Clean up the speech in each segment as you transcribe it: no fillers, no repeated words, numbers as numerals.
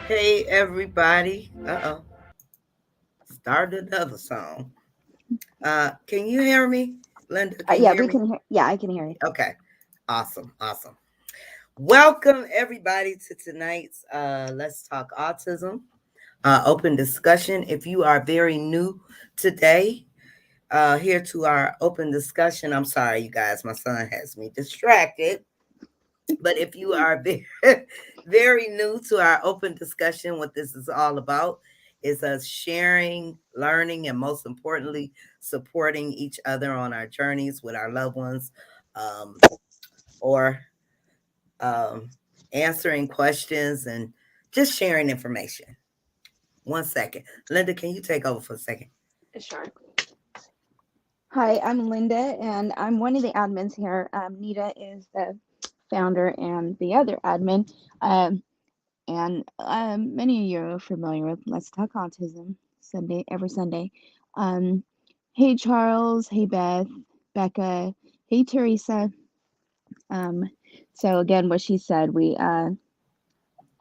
Hey everybody. Uh-oh. Started another song. Can you hear me? Linda, can you Yeah, hear we me? can hear. Yeah, I can hear you. Okay. Awesome. Welcome everybody to tonight's Let's Talk Autism open discussion. If you are very new today, here to our open discussion, I'm sorry, you guys, my son has me distracted. But if you are very, very new to our open discussion, what this is all about is us sharing, learning, and most importantly, supporting each other on our journeys with our loved ones, um, or um, answering questions and just sharing information. One second. Linda, can you take over for a second? Sure. Hi, I'm Linda, and I'm one of the admins here. Nita is the founder and the other admin. And many of you are familiar with Let's Talk Autism every Sunday. Um, hey, Charles. Hey, Beth. Becca. Hey, Teresa. Um, so again, what she said,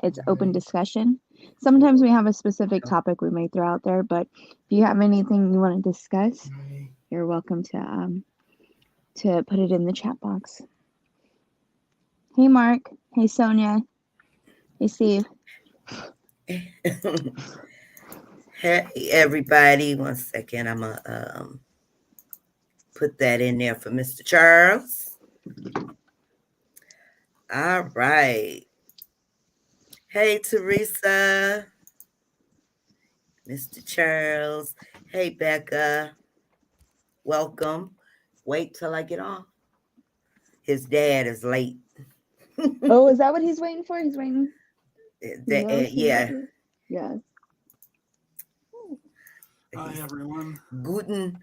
it's open discussion. Sometimes we have a specific topic we may throw out there, but if you have anything you want to discuss, you're welcome to put it in the chat box. Hey, Mark. Hey, Sonia. Hey, Steve. Hey everybody. One second. I'm gonna put that in there for Mr. Charles. All right. Hey, Teresa, Mr. Charles. Hey, Becca. Welcome. Wait till I get on. His dad is late. Oh, is that what he's waiting for? He's waiting. Yeah. Yeah. Hi, everyone. Guten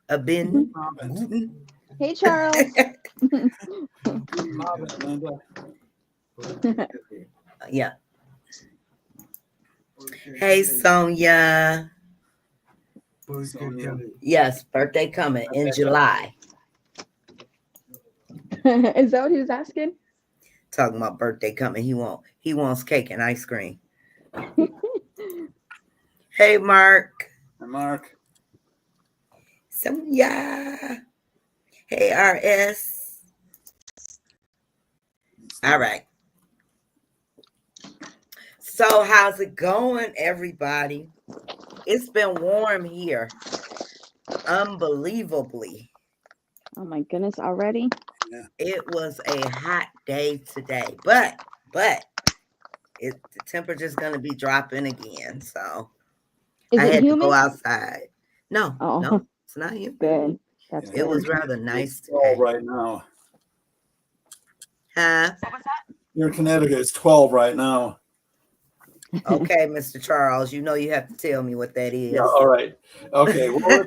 Abend. Guten. Hey, Charles. Yeah. Hey, Sonia. Yes, birthday coming in July. Is that what he was asking? Talking about birthday coming. He wants cake and ice cream. Hey, Mark. Hi, Mark. Sonia. Hey, RS. All right. So, how's it going, everybody? It's been warm here. Unbelievably. Oh my goodness, already? Yeah. It was a hot day today, but the temperature's going to be dropping again. So, Is I it had to go humid? outside. No, Oh, it's not humid. good. That's It good. was rather nice It's 12 today. right now. Huh? What was that? You're in Connecticut. It's 12 right now. Okay, Mr. Charles, you know you have to tell me what that is. Yeah, all right. Okay, well,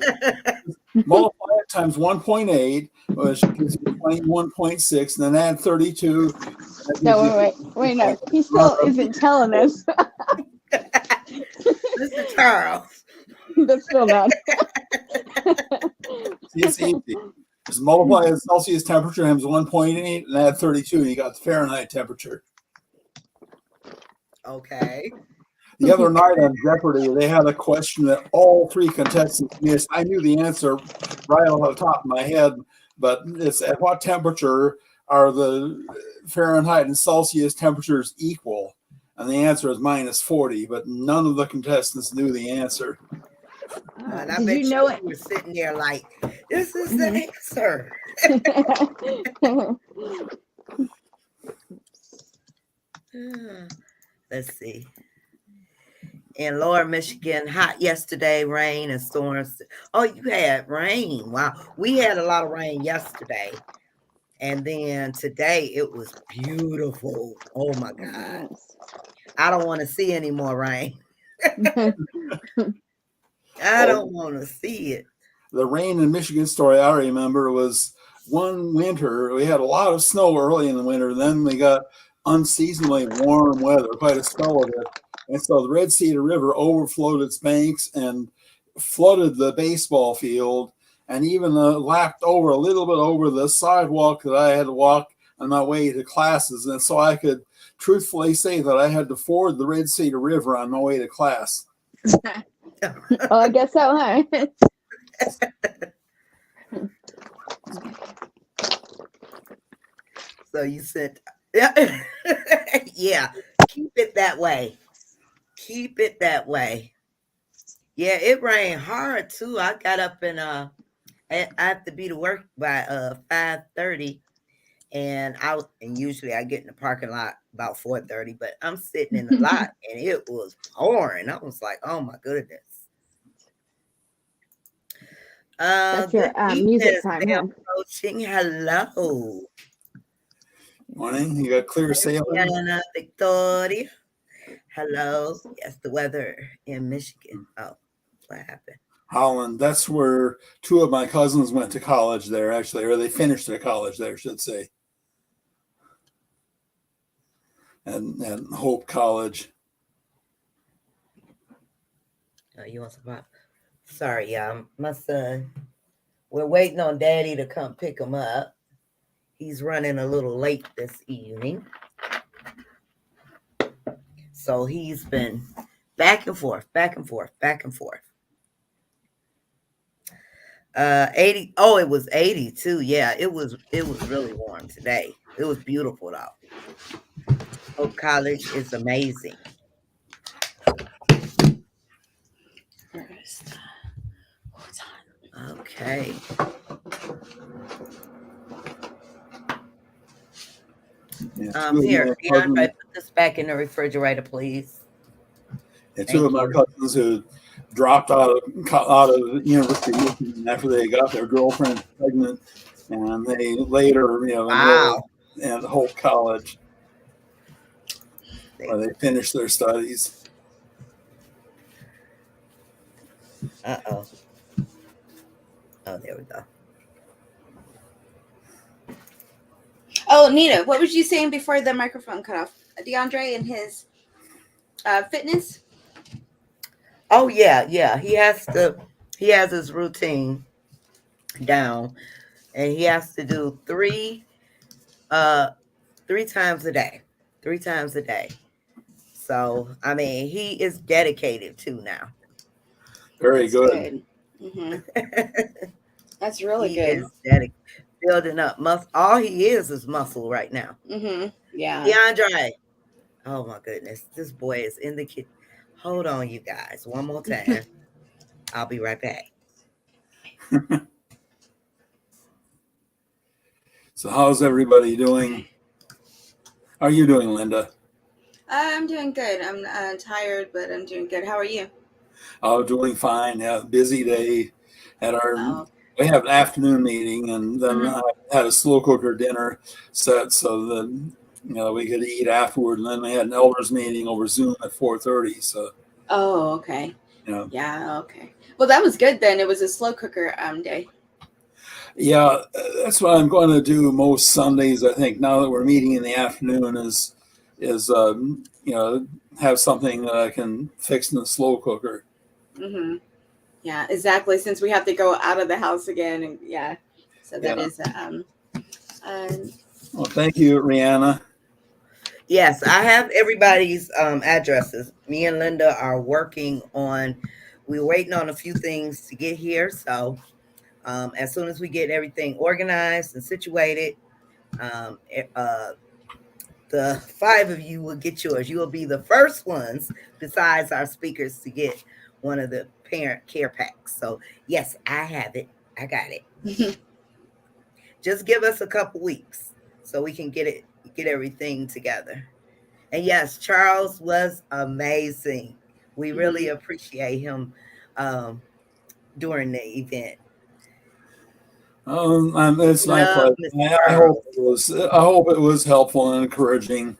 multiply it times 1.8, which gives you 21.6, and then add 32. No, wait, no. He still isn't telling us. Mr. Charles. That's still not. See, it's easy. Just multiply the Celsius temperature times 1.8 and add 32, and you got the Fahrenheit temperature. Okay. The other night on Jeopardy, they had a question that all three contestants missed. I knew the answer right off the top of my head, but it's at what temperature are the Fahrenheit and Celsius temperatures equal? And the answer is minus 40, but none of the contestants knew the answer. And I Did bet you know it? were sitting there like, this is the answer. Let's see. In Lower Michigan, hot yesterday, rain and storms. Oh, you had rain. Wow. We had a lot of rain yesterday. And then today it was beautiful. Oh my God. I don't want to see any more rain. I don't want to see it. The rain in Michigan story I remember was one winter, we had a lot of snow early in the winter. Then we got unseasonably warm weather, quite a spell of it. And so the Red Cedar River overflowed its banks and flooded the baseball field and even lapped over a little bit over the sidewalk that I had to walk on my way to classes. And so I could truthfully say that I had to ford the Red Sea River on my way to class. Oh, I guess so, huh? So you said, yeah, yeah, keep it that way. Keep it that way. Yeah, it rained hard too. I got up and I have to be to work by 5:30, and usually I get in the parking lot about 4:30, but I'm sitting in the lot and it was pouring. I was like, oh my goodness. That's your Good evening, music time, Sam huh? Coaching. Hello. Morning, you got clear sailing? Diana, Victoria. Hello. Yes, the weather in Michigan. Oh, what happened? Holland. That's where two of my cousins went to college there, actually, or they finished their college there, I should say. And Hope College. Oh, you want some pop? Sorry, y'all. My son, we're waiting on Daddy to come pick him up. He's running a little late this evening. So he's been back and forth, back and forth, back and forth. 80. Oh, it was 82. Yeah, it was really warm today. It was beautiful though. Hope College is amazing. Okay. Yeah, Here, DeAndre, put this back in the refrigerator, please. Two of my cousins who dropped out of university after they got their girlfriend pregnant, and they later, enrolled in Hope College, where they finished their studies. Uh-oh. Oh, there we go. Oh, Nita, what was you saying before the microphone cut off? DeAndre and his fitness? Oh, yeah. He has his routine down, and he has to do three times a day. 3 times a day. So, I mean, he is dedicated to now. Very good. Mm-hmm. That's really he good. Is dedicated, building up muscle. All he is muscle right now. Mm-hmm. Yeah. DeAndre. Oh my goodness. This boy is in the kitchen. Hold on, you guys. One more time. I'll be right back. So how's everybody doing? How are you doing, Linda? I'm doing good. I'm tired, but I'm doing good. How are you? Oh, doing fine. Yeah, busy day. We have an afternoon meeting, and then I had a slow cooker dinner set so that we could eat afterward. And then we had an elders meeting over Zoom at 4:30. So. Oh, okay. Yeah. Okay. Well, that was good then. It was a slow cooker day. Yeah, that's what I'm going to do most Sundays. I think now that we're meeting in the afternoon is have something that I can fix in the slow cooker. Mm-hmm. Yeah, exactly. Since we have to go out of the house again, and so that is. Well, thank you, Rihanna. Yes, I have everybody's addresses. Me and Linda are working on. We're waiting on a few things to get here, so as soon as we get everything organized and situated, the 5 of you will get yours. You will be the first ones, besides our speakers, to get one of the parent care packs. So yes, I have it. I got it. Just give us a couple weeks so we can get everything together. And yes, Charles was amazing. We really appreciate him during the event. It's my pleasure. I hope it was helpful and encouraging.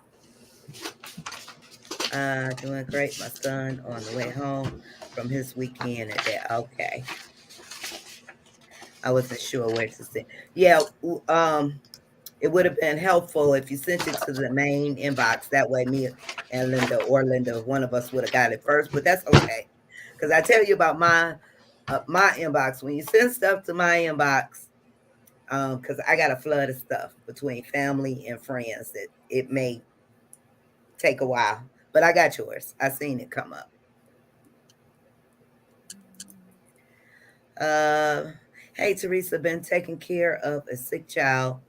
Doing great. My son on the way home from his weekend at that. Okay. I wasn't sure where to send. Yeah, it would have been helpful if you sent it to the main inbox. That way me and Linda, one of us would have got it first, but that's okay. Because I tell you about my inbox. When you send stuff to my inbox, because I got a flood of stuff between family and friends that it may take a while, but I got yours. I seen it come up. Hey, Teresa, been taking care of a sick child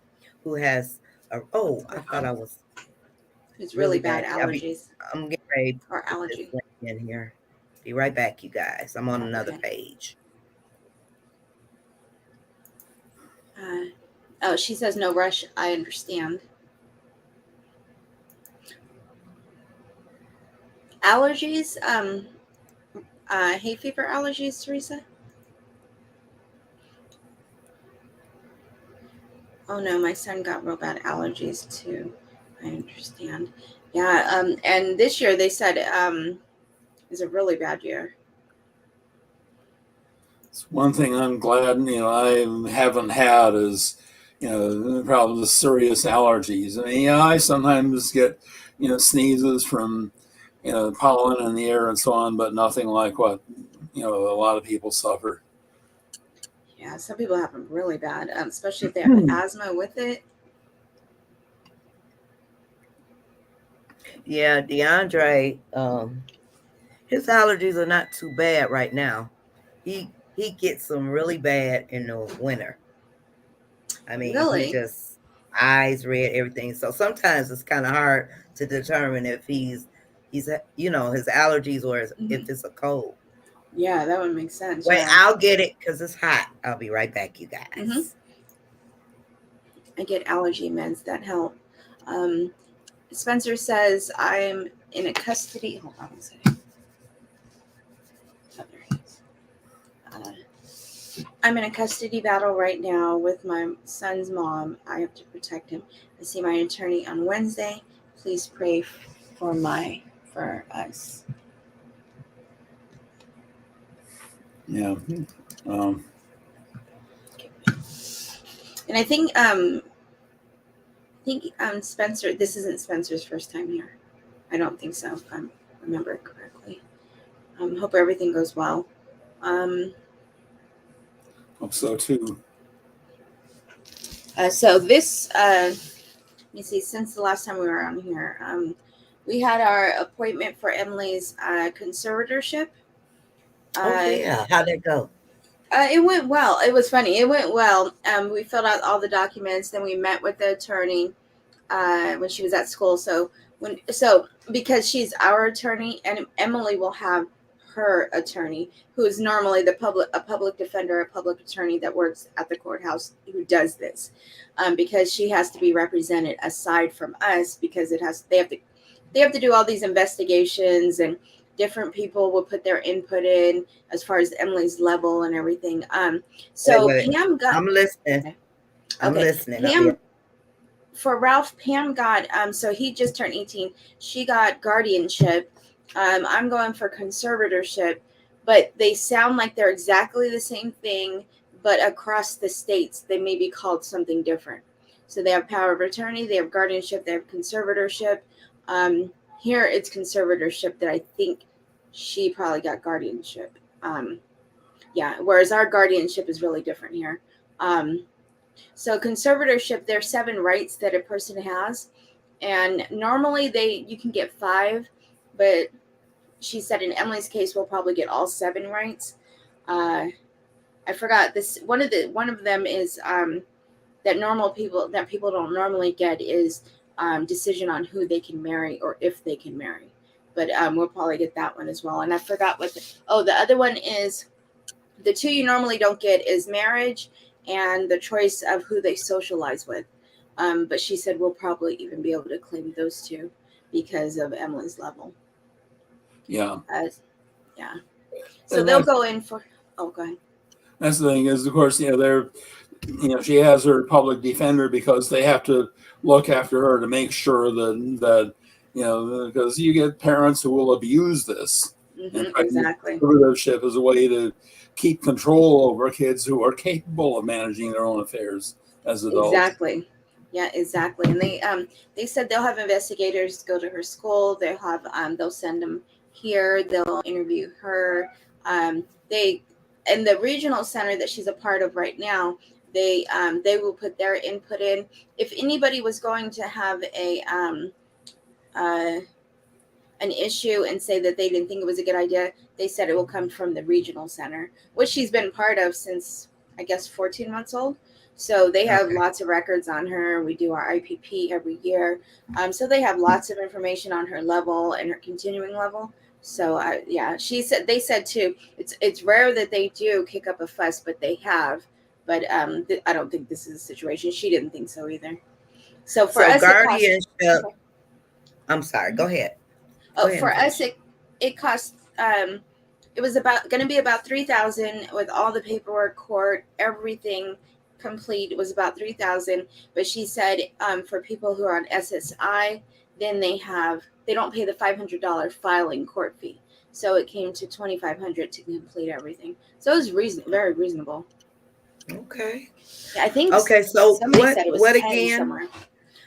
who has I thought I was It's really really bad bad. allergies I'm getting ready to or put this allergy. link in here. Be right back, you guys. I'm on another Okay. page. Oh, she says no rush. I understand. Allergies. Hay fever allergies, Teresa. Oh no, my son got real bad allergies too. I understand. Yeah. And this year they said is a really bad year. It's one thing I'm glad I haven't had is probably the serious allergies. I mean, I sometimes get sneezes from pollen in the air and so on, but nothing like what a lot of people suffer. Yeah, some people have them really bad, especially if they have asthma with it. Yeah, DeAndre, his allergies are not too bad right now. He gets them really bad in the winter. I mean, he Really? just eyes red, everything. So sometimes it's kind of hard to determine if he's his allergies or if it's a cold. Yeah, that would make sense. Wait, Yeah. I'll get it because it's hot. I'll be right back, you guys. I get allergy meds that help. Spencer says I'm in a custody. Hold on a second. Oh, there he is. I'm in a custody battle right now with my son's mom. I have to protect him. I see my attorney on Wednesday. Please pray for us. Yeah. And I think Spencer. This isn't Spencer's first time here. I don't think so. If I remember it correctly. Hope everything goes well. Hope so too. So this, let me see. Since the last time we were on here, we had our appointment for Emily's conservatorship. Oh yeah, how'd that go? It went well. It was funny. It went well. We filled out all the documents. Then we met with the attorney when she was at school. So because she's our attorney, and Emily will have her attorney, who is normally a public defender, a public attorney that works at the courthouse, who does this, because she has to be represented aside from us, because they have to do all these investigations, and different people will put their input in as far as Emily's level and everything. Wait. Pam got. I'm listening. Okay. I'm listening. Pam. For Ralph, Pam got so he just turned 18. She got guardianship. I'm going for conservatorship, but they sound like they're exactly the same thing, but across the states they may be called something different. So they have power of attorney, they have guardianship, they have conservatorship. Here it's conservatorship that I think she probably got guardianship. Whereas our guardianship is really different here. So conservatorship, there's 7 rights that a person has, and normally you can get 5, but she said in Emily's case we'll probably get all 7 rights. I forgot this. One of them is that people don't normally get is decision on who they can marry or if they can marry, but we'll probably get that one as well. And I forgot the other one is, the 2 you normally don't get is marriage and the choice of who they socialize with. But she said we'll probably even be able to claim those 2 because of Emily's level. Yeah. So they'll go in for. Oh, go ahead. That's the thing is, of course, they're, she has her public defender because they have to look after her to make sure that because you get parents who will abuse this. Exactly. Conservatorship is a way to keep control over kids who are capable of managing their own affairs as adults. Exactly. Yeah, exactly. And they said they'll have investigators go to her school. They'll send them here. They'll interview her. In the regional center that she's a part of right now, they will put their input in. If anybody was going to have an issue and say that they didn't think it was a good idea, they said it will come from the regional center, which she's been part of since, I guess, 14 months old. So they have lots of records on her. We do our IPP every year. So they have lots of information on her level and her continuing level. So yeah, they said too, it's rare that they do kick up a fuss, but they have. But I don't think this is a situation. She didn't think so either. So for us, guardianship. I'm sorry. Go ahead. For us, it cost. It was going to be about $3,000 with all the paperwork, court, everything complete. It was about $3,000. But she said for people who are on SSI, then they don't pay the $500 filing court fee. So it came to $2,500 to complete everything. So it was very reasonable. Okay. Yeah, I think. Okay. So somebody said it was 10 again? Somewhere.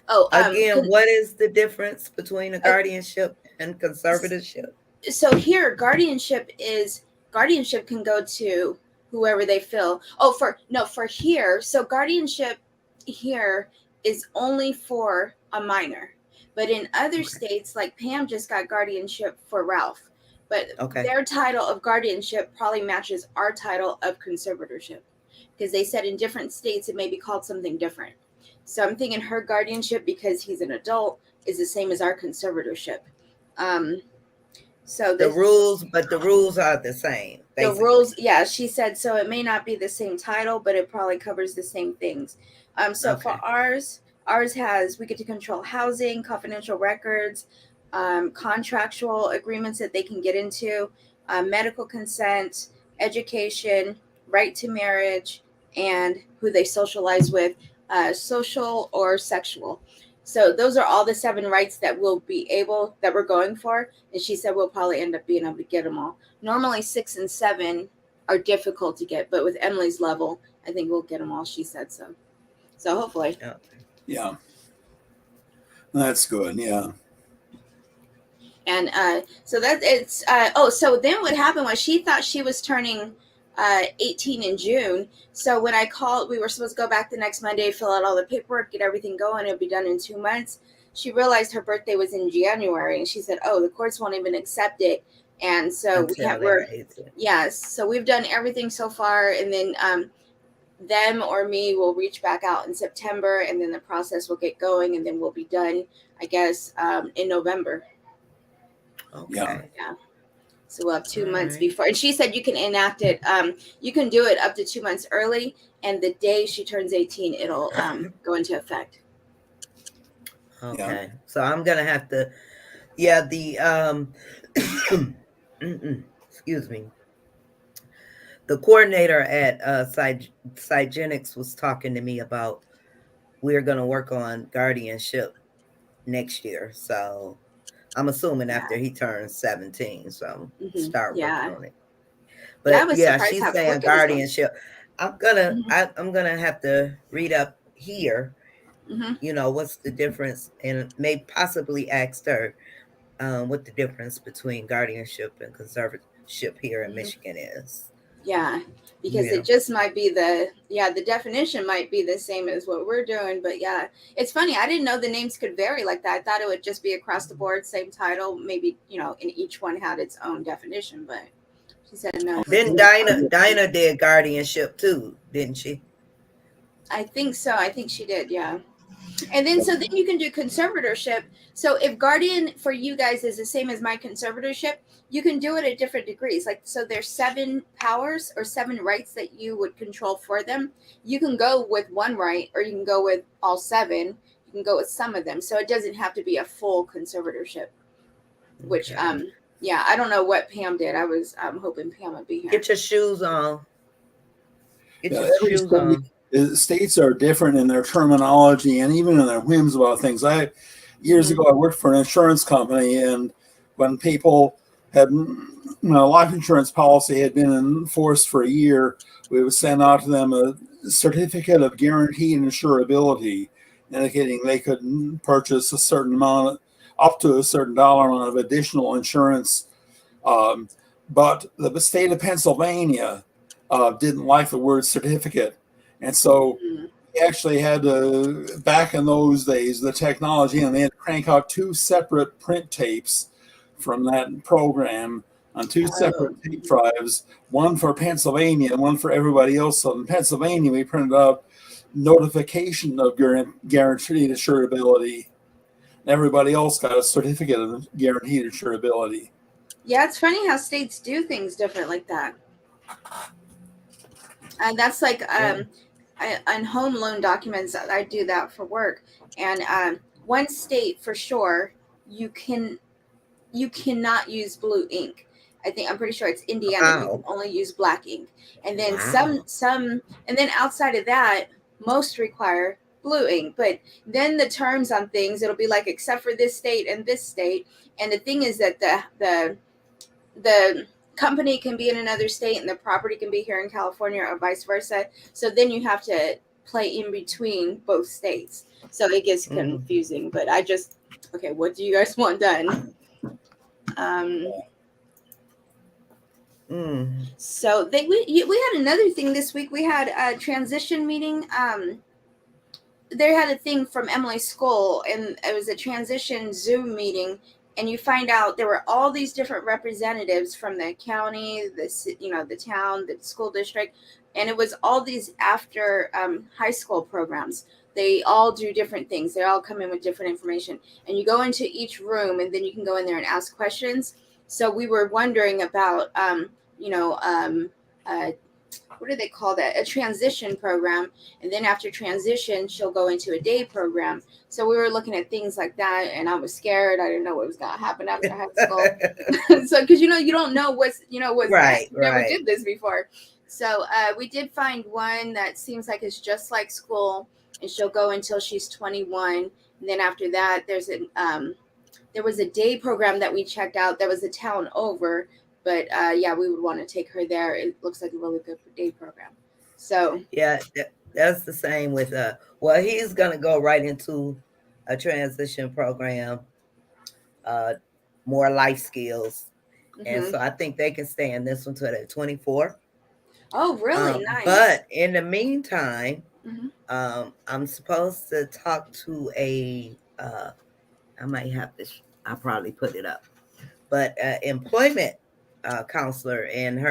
Oh, again, what is the difference between a guardianship and conservatorship? So here, guardianship can go to whoever they feel. For here. So guardianship here is only for a minor, but in other states, like Pam just got guardianship for Ralph, but their title of guardianship probably matches our title of conservatorship, because they said in different states it may be called something different. So I'm thinking her guardianship, because he's an adult, is the same as our conservatorship. So the rules are the same. Basically. The rules, yeah, she said so. It may not be the same title, but it probably covers the same things. For ours has, we get to control housing, confidential records, contractual agreements that they can get into, medical consent, education, right to marriage, and who they socialize with, social or sexual. So those are all the 7 rights that we're going for. And she said we'll probably end up being able to get them all. Normally 6 and 7 are difficult to get, but with Emily's level, I think we'll get them all. She said so. So hopefully. Yeah. That's good. Yeah. And so then what happened was she thought she was turning 18 in June. So when I called, we were supposed to go back the next Monday, fill out all the paperwork, get everything going. It'll be done in 2 months. She realized her birthday was in January, and she said, the courts won't even accept it. And so so we've done everything so far. And then them or me will reach back out in September, and then the process will get going, and then we'll be done, I guess, in November. Okay. Yeah. So we'll have 2 months before. And she said you can enact it. You can do it up to 2 months early. And the day she turns 18, it'll go into effect. Okay. Yeah. So I'm going to have to, excuse me. The coordinator at Cygenics was talking to me about we're going to work on guardianship next year. So I'm assuming after he turns 17, so start working on it. But she's saying guardianship. I'm gonna have to read up here. What's the difference, and may possibly ask her what the difference between guardianship and conservatorship here in Michigan is. Yeah, because it just might be the definition might be the same as what we're doing. But yeah, it's funny. I didn't know the names could vary like that. I thought it would just be across the board, same title. Maybe, and each one had its own definition, but she said no. Then Dinah did guardianship too, didn't she? I think so. I think she did. Yeah. And then you can do conservatorship. So if guardian for you guys is the same as my conservatorship, you can do it at different degrees. So there's 7 powers or 7 rights that you would control for them. You can go with 1 right, or you can go with all 7. You can go with some of them. So it doesn't have to be a full conservatorship, which, I don't know what Pam did. I was hoping Pam would be here. Get your shoes on. Get your shoes on. States are different in their terminology and even in their whims about things. Years ago, I worked for an insurance company, and when people had life insurance policy had been in force for a year, we would send out to them a certificate of guaranteed insurability, indicating they could purchase a certain amount, up to a certain dollar amount of additional insurance. But the state of Pennsylvania didn't like the word certificate. And so we actually had to, back in those days, the technology, and they had to crank out 2 separate print tapes from that program on two separate tape drives, one for Pennsylvania and one for everybody else. So in Pennsylvania, we printed out notification of guaranteed assurability. Everybody else got a certificate of guaranteed assurability. Yeah, it's funny how states do things different like that. And that's like on home loan documents. I do that for work, and one state for sure you cannot use blue ink. I'm pretty sure it's Indiana. You can only use black ink, and then and then outside of that, most require blue ink. But then the terms on things, it'll be like except for this state and this state. And the thing is that the company can be in another state and the property can be here in California or vice versa. So then you have to play in between both states. So it gets confusing. But okay, what do you guys want done? So we had another thing this week. We had a transition meeting. They had a thing from Emily's school, and it was a transition Zoom meeting. And you find out there were all these different representatives from the county, the town, the school district, and it was all these after high school programs. They all do different things. They all come in with different information, and you go into each room, and then you can go in there and ask questions. So we were wondering about, what do they call that? A transition program. And then after transition, she'll go into a day program. So we were looking at things like that, and I was scared. I didn't know what was going to happen after high school. So, because, you don't know what's right. Never did this before. So we did find one that seems like it's just like school, and she'll go until she's 21. And then after that, there was a day program that we checked out that was a town over. But we would want to take her there. It looks like a really good day program. So yeah, that's the same with he's gonna go right into a transition program, more life skills, and so I think they can stay in this one till they're 24. Oh, really? Nice. But in the meantime, I'm supposed to talk to I might have to. I'll probably put it up, but employment counselor, and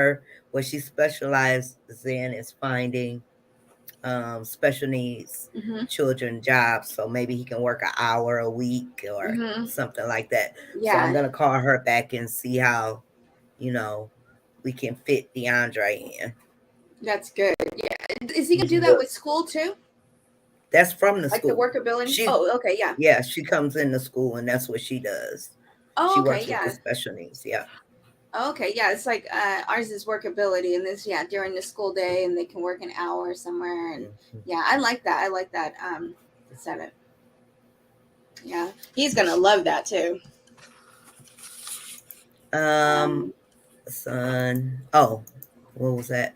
what she specializes in is finding special needs children jobs. So maybe he can work an hour a week or something like that. Yeah. So I'm gonna call her back and see how we can fit DeAndre in. That's good. Yeah. Is he gonna do that with school too? That's from the school. Like the workability? Okay, yeah. Yeah, she comes into school and that's what she does. Oh, she works with the special needs, yeah. Okay, yeah, it's like ours is workability, and this, during the school day, and they can work an hour somewhere, and I like that. I like that setup. Yeah, he's gonna love that too. Son. Oh, what was that?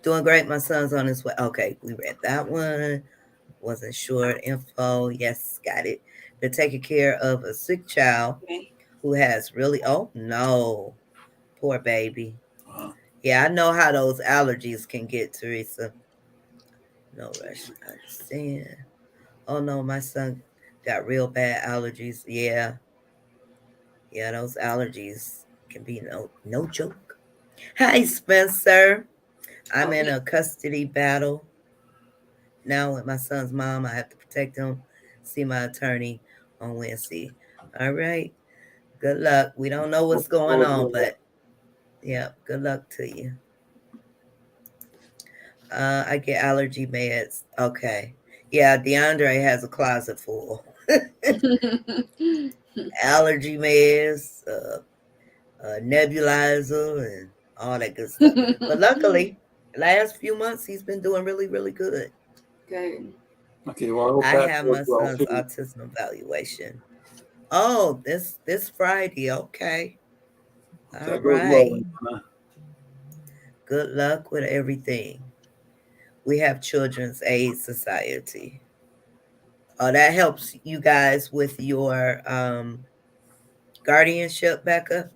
Doing great. My son's on his way. Okay, we read that one. Wasn't sure. Info. Yes, got it. They're taking care of a sick child who has oh no. Poor baby. Yeah, I know how those allergies can get, Teresa. No rush. I understand. Oh no, my son got real bad allergies. Yeah. Yeah, those allergies can be no joke. Hi, Spencer. I'm in a custody battle now with my son's mom. I have to protect him. See my attorney on Wednesday. All right. Good luck. We don't know what's going on, but yeah, good luck to you. I get allergy meds. Okay. Yeah, DeAndre has a closet full. Allergy meds, nebulizer, and all that good stuff. But luckily, last few months, he's been doing really, really good. Good. Okay, well, I have my son's autism evaluation. Oh, this Friday. Okay. All right. Good luck with everything. We have Children's Aid Society. That helps you guys with your guardianship, Becca.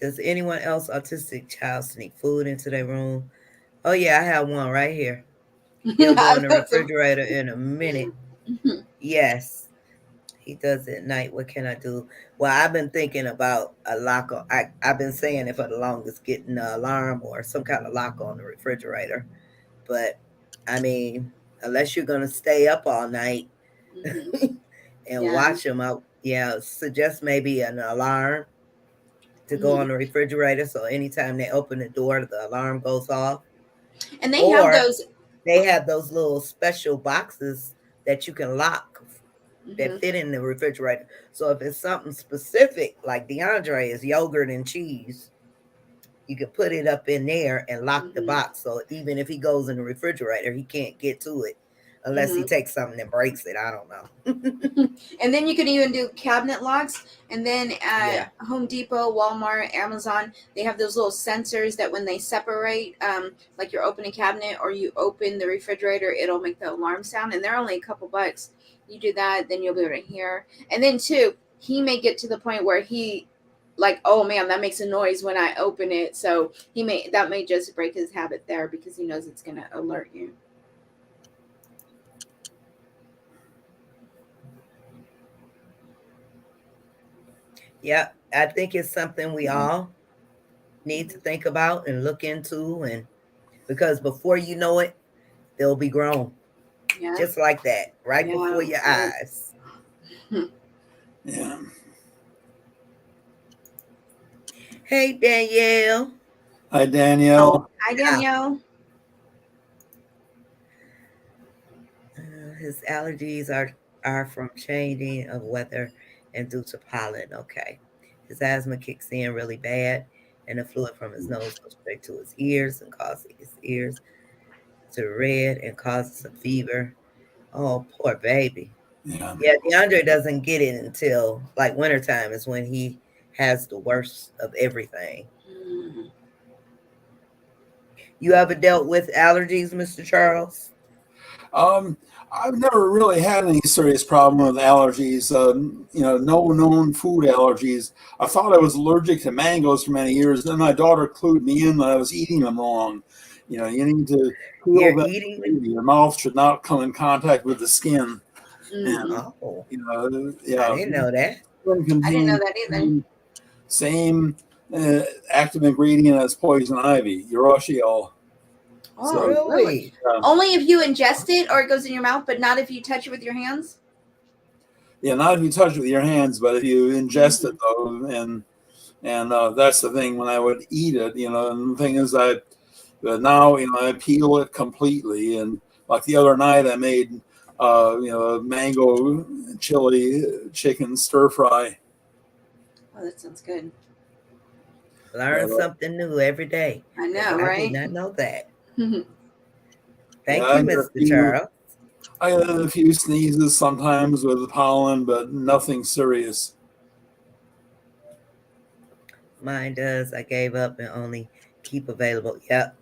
Does anyone else autistic child sneak food into their room? Oh yeah, I have one right here. He'll go in the refrigerator in a minute. Yes. He does it at night. What can I do? Well, I've been thinking about a lock on. I've been saying it for the longest, getting an alarm or some kind of lock on the refrigerator. But I mean, unless you're gonna stay up all night Mhm. and Yeah. watch them, suggest maybe an alarm to go on Mhm. the refrigerator. So anytime they open the door, the alarm goes off. And they have Or those. they have those little special boxes that you can lock that Mhm. fit in the refrigerator. So if it's something specific, like DeAndre is yogurt and cheese, you can put it up in there and lock the Mhm. box. So even if he goes in the refrigerator, he can't get to it unless he Mhm. takes something and breaks it. I don't know. And then you can even do cabinet locks. And then Yeah. at Home Depot, Walmart, Amazon, they have those little sensors that when they separate, like you're opening a cabinet or you open the refrigerator, it'll make the alarm sound. And they're only a couple bucks. You do that, then you'll be able to hear. And then too, he may get to the point where he, like, oh man, that makes a noise when I open it. So that may just break his habit there because he knows it's gonna alert you. Yeah. I think it's something we Yeah. all need to think about and look into, and because before you know it, they'll be grown. Yeah. Just like that, right before Yeah. your Yeah. eyes. Yeah. Hey, Danielle. Hi, Oh, Danielle. Hi, yeah. Danielle. His allergies are from changing of weather and due to pollen. Okay. His asthma kicks in really bad, and the fluid from his nose goes straight to his ears and causes his ears to red and causes a fever. Oh, poor baby. Yeah. Yeah, DeAndre doesn't get it until like wintertime is when he has the worst of everything. Mm. You ever dealt with allergies, Mr. Charles? Um, I've never really had any serious problem with allergies. No known food allergies. I thought I was allergic to mangoes for many years. Then my daughter clued me in that I was eating them wrong. You need to peel You're them. eating them? Your mouth should not come in contact with the skin. And Mm. Oh, I yeah, didn't know that. skin I didn't know contains that either. same active ingredient as poison ivy, urushiol. So Oh, really? Really? Only if you ingest it or it goes in your mouth, but not if you touch it with your hands? yeah, not if you touch it with your hands, but if you ingest it Mm. though, and that's the thing when I would eat it, and the thing is now I peel it completely, and like the other night I made mango chili chicken stir fry. Oh, that sounds good. Learn But something new every day. I Because know, I did right? not know that. yeah, Thank you, Mr. Charles. I get a few sneezes sometimes with the pollen, but nothing serious. Mine does. I gave up and only keep available. Yep.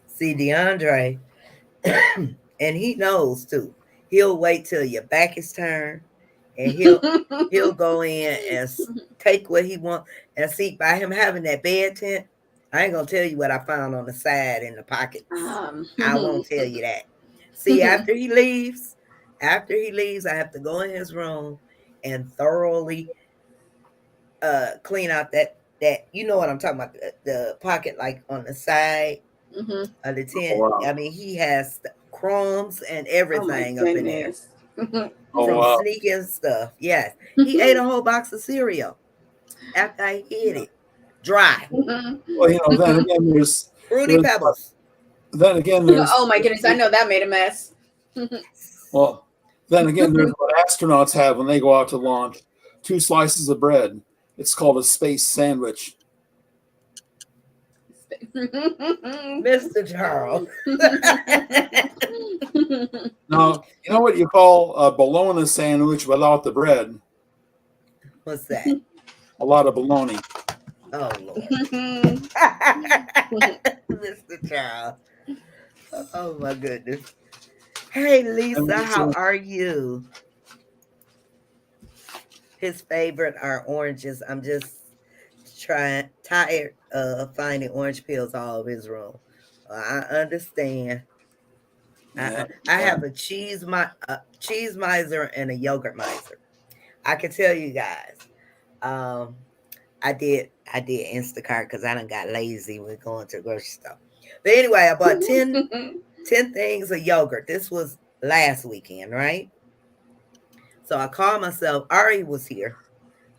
See, DeAndre, and he knows too. He'll wait till your back is turned, and he'll go in and take what he wants. And see, by him having that bed tent, I ain't gonna tell you what I found on the side in the pockets. I won't tell you that. See, after he leaves, I have to go in his room and thoroughly clean out that you know what I'm talking about, the pocket like on the side Mhm. of the Oh tent. wow! I mean, he has crumbs and Oh my everything up in there goodness. Oh from wow! sneaking stuff. Yes, he ate a whole box of cereal after I hid Yeah. it dry. Well, then again, Fruity there's Pebbles. then again there's Oh my goodness, I know that made a mess. well, then again there's what astronauts have when they go out to launch: two slices of bread. It's called a space sandwich. Mr. Charles. Now, you know what you call a bologna sandwich without the bread? What's that? A lot of bologna. Oh Lord. Mr. Charles. Oh my goodness. Hey And Lisa, it's, how are you? His favorite are oranges. I'm just tired of finding orange peels all over his room. I understand. yeah, I have a cheese miser and a yogurt miser. I can tell you guys. Um, I did Instacart because I done got lazy with going to the grocery store. But anyway, I bought 10 things of yogurt. This was last weekend, right? So I called myself. Ari was here.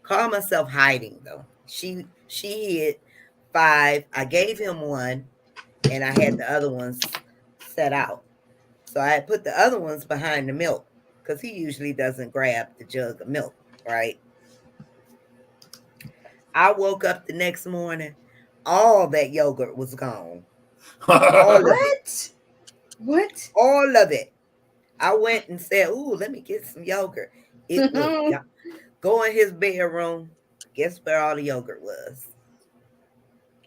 Called myself hiding though. She hid 5. I gave him one, and I had the other ones set out. So I had put the other ones behind the milk because he usually doesn't grab the jug of milk, right? I woke up the next morning, all that yogurt was gone. All of it. What? What? All of it. I went and said, "Ooh, let me get some yogurt." It was go in his bedroom. Guess where all the yogurt was?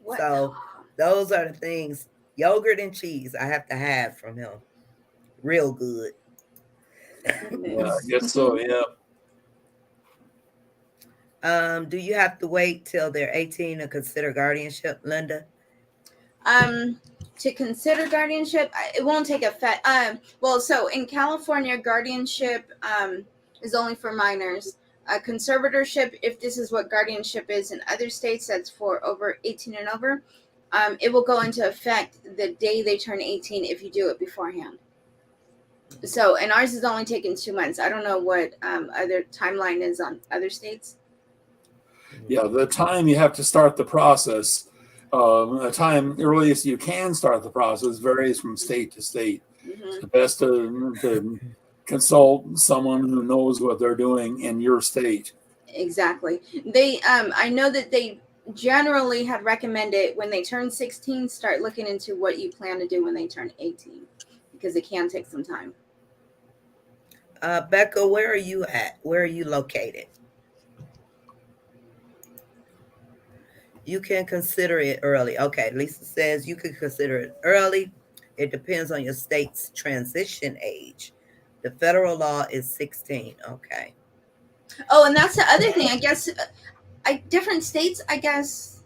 What? So those are the things. Yogurt and cheese I have to have from him. Real good. Yeah, I guess so. Yeah. Do you have to wait till they're 18 to consider guardianship, Linda? To consider guardianship, it won't take effect. Well, so in California, guardianship is only for minors. Conservatorship, if this is what guardianship is in other states, that's for over 18 and over. It will go into effect the day they turn 18 if you do it beforehand. So, and ours is only taken 2 months. I don't know what other timeline is on other states. Yeah, the time you have to start the process, the time earliest you can start the process varies from state to state. It's best to consult someone who knows what they're doing in your state. Exactly. They, I know that they generally had recommended when they turn 16, start looking into what you plan to do when they turn 18, because it can take some time. Becca, where are you at? Where are you located? You can consider it early. Okay, Lisa says you can consider it early. It depends on your state's transition age. The federal law is 16. Okay. Oh, and that's the other thing. I guess different states, I guess,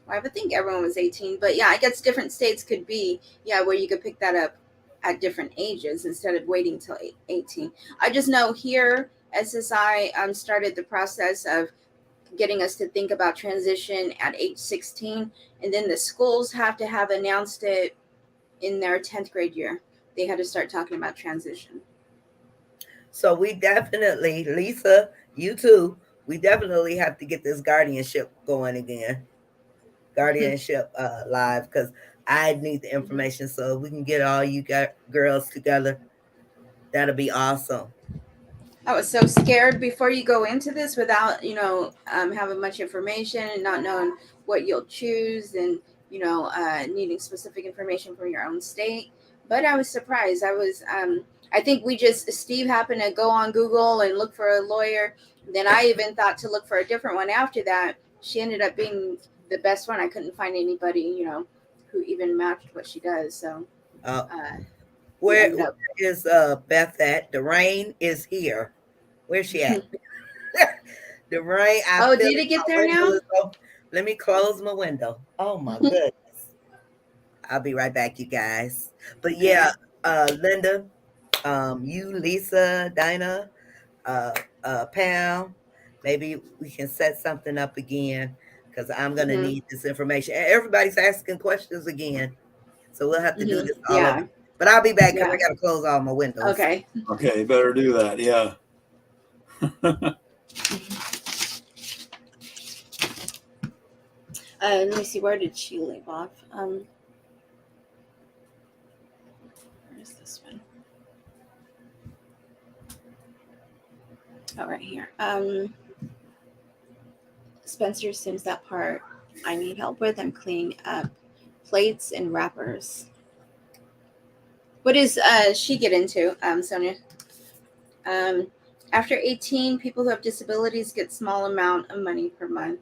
well, I would think everyone was 18, but yeah, I guess different states could be, where you could pick that up at different ages instead of waiting till 18. I just know here, SSI started the process of getting us to think about transition at age 16, and then the schools have to have announced it in their 10th grade year. They had to start talking about transition. So we definitely, Lisa, you too, we definitely have to get this guardianship going again. Guardianship live, because I need the information. So if we can get all you girls together, that'll be awesome. I was so scared before you go into this without, having much information and not knowing what you'll choose and, needing specific information from your own state. But I was surprised. I think Steve happened to go on Google and look for a lawyer. Then I even thought to look for a different one after that. She ended up being the best one. I couldn't find anybody, who even matched what she does. So, where is Beth at? The rain is here. Where's she at? The rain. Did it get there now? Let me close my window. Oh my goodness. I'll be right back, you guys. But yeah, Linda, you, Lisa, Dinah, Pam, maybe we can set something up again because I'm gonna need this information. Everybody's asking questions again, so we'll have to do this all over. But I'll be back because I gotta close all my windows. Okay. Okay, better do that. Yeah. Let me see. Where did she leave off? Where's this one? Oh, right here. Spencer sings that part I need help with. I'm cleaning up plates and wrappers. What does she get into, Sonia? After 18, people who have disabilities get small amount of money per month.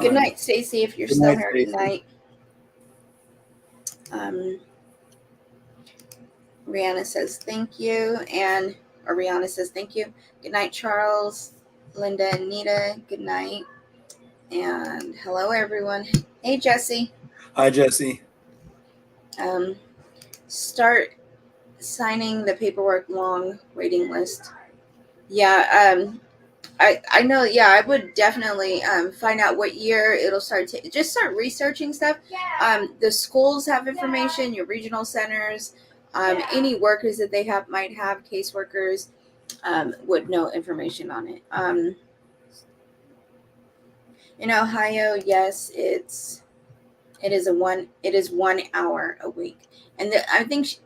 Good night, Stacy, if you're still here tonight. Rihanna says thank you, and Rihanna says thank you. Good night, Charles, Linda, and Nita. Good night, and hello, everyone. Hey, Jesse. Hi, Jesse. Start signing the paperwork. Long waiting list. Yeah. I know. Yeah, I would definitely find out what year it'll start. Just start researching stuff. The schools have information. Your regional centers, any workers that they might have caseworkers, would know information on it. In Ohio, yes, it is 1 hour a week, and I think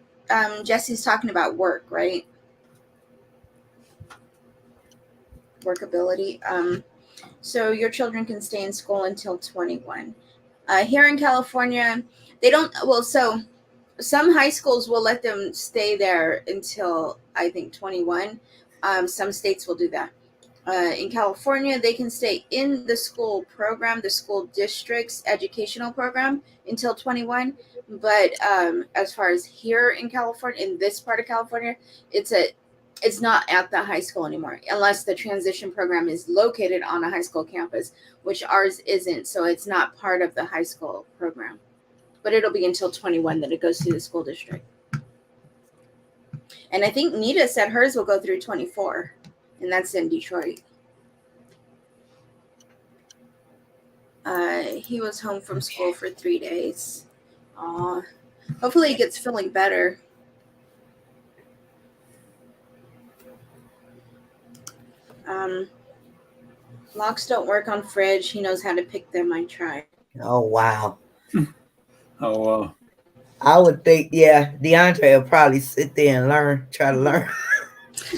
Jesse's talking about work, right? Workability. So your children can stay in school until 21. Here in California, they don't. Well, so some high schools will let them stay there until I think 21. Some states will do that. In California, they can stay in the school program, the school district's educational program, until 21. But as far as here in California, in this part of California, it's not at the high school anymore, unless the transition program is located on a high school campus, which ours isn't. So it's not part of the high school program. But it'll be until 21 that it goes through the school district. And I think Nita said hers will go through 24, and that's in Detroit. He was home from school for 3 days. Aw. Hopefully he gets feeling better. Locks don't work on fridge. He knows how to pick them. I tried. Oh, wow. Oh, I would think, yeah, DeAndre will probably sit there and try to learn.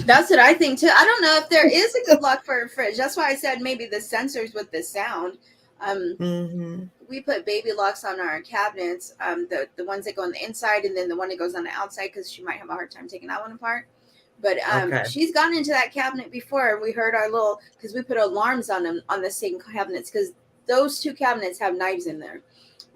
That's what I think too. I don't know if there is a good lock for a fridge. That's why I said maybe the sensors with the sound. We put baby locks on our cabinets, the ones that go on the inside, and then the one that goes on the outside, because she might have a hard time taking that one apart. But she's gone into that cabinet before, and we heard our little, because we put alarms on them on the same cabinets, because those two cabinets have knives in there,